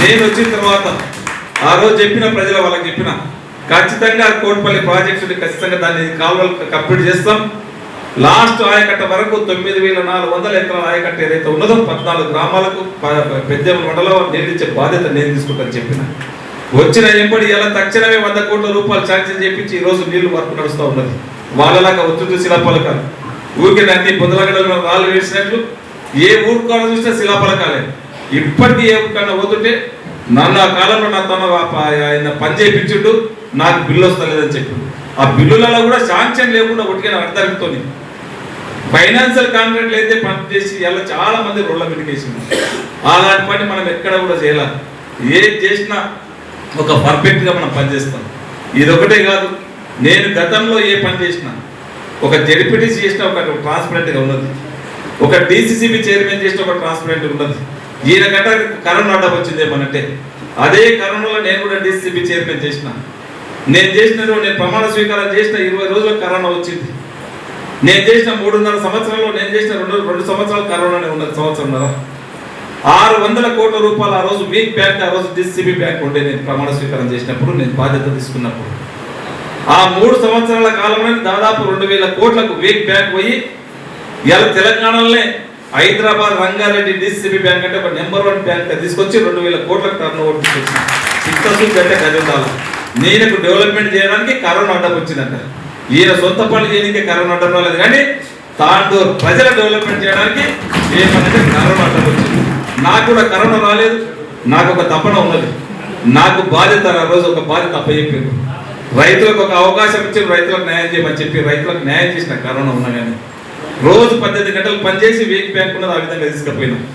నేను వచ్చిన తర్వాత ఆ రోజు చెప్పిన ప్రజల వాళ్ళకి చెప్పిన ఖచ్చితంగా కోట్పల్లి ప్రాజెక్టు ఖచ్చితంగా దాన్ని కాలువలు కంప్లీట్ చేస్తాం. లాస్ట్ ఆయకట్ట వరకు 9,400 ఎకరాల ఆయకట్ట ఏదైతే ఉన్నదో 14 గ్రామాలకు పెద్ద మండలం నీళ్ళిచ్చే బాధ్యత నేను తీసుకుంటానని చెప్పిన. వచ్చిన ఎంబడి ఇలా తక్షణమే 100 కోట్ల రూపాయలు శాంక్షన్ చేపించి ఈరోజు నీళ్లు వర్క్ నడుస్తూ ఉన్నది. వాళ్ళలాగా ఒత్తుడు శిలాపలకాలు ఊరికే అన్ని పొందలగడలో రాళ్ళు వేసినట్లు ఏ ఊరు కాడ చూసినా శిలాపలకాలే. ఇప్పటికీ ఏ ఊరికన్నా పోతుంటే నన్ను ఆ కాలంలో నా తన ఆయన పని చేయించుండు, నాకు బిల్లు వస్తలేదని చెప్పి ఆ బిల్లులలో కూడా శాంక్షన్ లేకుండా ఒట్టిగా అర్థంతో ఫైనాన్షియల్ కాంట్రాక్ట్లు అయితే పని చేసి ఇలా చాలా మంది రోడ్ల మీదకి వేసింది. అలాంటి పని మనం ఎక్కడ కూడా చేయాలి. ఏది చేసినా ఒక పర్ఫెక్ట్గా మనం పనిచేస్తాం. ఇది ఒకటే కాదు, నేను గతంలో ఏ పని చేసినా ఒక జెడ్పీటీసీ చేసిన ఒక ట్రాన్స్పరెంట్గా ఉన్నది, ఒక డీసీసీబీ చైర్మన్ చేసిన ఒక ట్రాన్స్పరెంట్ ఉన్నది. ఈయన గంట కరోనా అడ్డం వచ్చింది ఏమనంటే అదే కరోనాలో నేను కూడా డీసీసీబీ చైర్మన్ చేసిన. నేను ప్రమాణ స్వీకారం చేసిన 20 రోజులకు కరోనా వచ్చింది. నేను చేసిన 3.5 సంవత్సరాల్లో నేను చేసిన 2 సంవత్సరాలు కరోనానే ఉన్నది. సంవత్సరంన్నర 600 కోట్ల రూపాయలు ఆ రోజు వీక్ బ్యాంక్, ఆ రోజు డీసీబీ బ్యాంక్ ఉండే. నేను ప్రమాణ స్వీకారం చేసినప్పుడు, నేను బాధ్యత తీసుకున్నప్పుడు ఆ 3 సంవత్సరాల కాలంలో దాదాపు 2,000 కోట్లకు వీక్ బ్యాంక్ పోయి ఇలా తెలంగాణలోనే హైదరాబాద్ రంగారెడ్డి డీసీబీ బ్యాంక్ అంటే ఒక నెంబర్ 1 బ్యాంక్ తీసుకొచ్చి 2,000 కోట్లకు టర్న్ ఓవర్ తీసుకొచ్చిన. చిత్తశుద్ధి అంటే గజండాలి. నేనకు డెవలప్మెంట్ చేయడానికి కరోనా అడ్డం వచ్చిందంట. ఈయన సొంత పనులు చేయడానికి కరోనా అడ్డం రాలేదు, కానీ తాండూ ప్రజల డెవలప్మెంట్ చేయడానికి ఏమంటే కరోనా అడ్డం వచ్చింది. నాకు కూడా కరోనా రాలేదు, నాకు ఒక తపన ఉన్నది. నాకు బాధ్యత ఆ రోజు ఒక బాధ్యత అప్పచెప్పారు. రైతులకు ఒక అవకాశం ఇచ్చి రైతులకు న్యాయం చేయమని చెప్పి రైతులకు న్యాయం చేసిన కరోనా ఉన్నా కానీ రోజు 18 గంటలు పనిచేసి వీక్ బ్యాంక్ ఉన్నది ఆ విధంగా తీసుకుపోయినాం.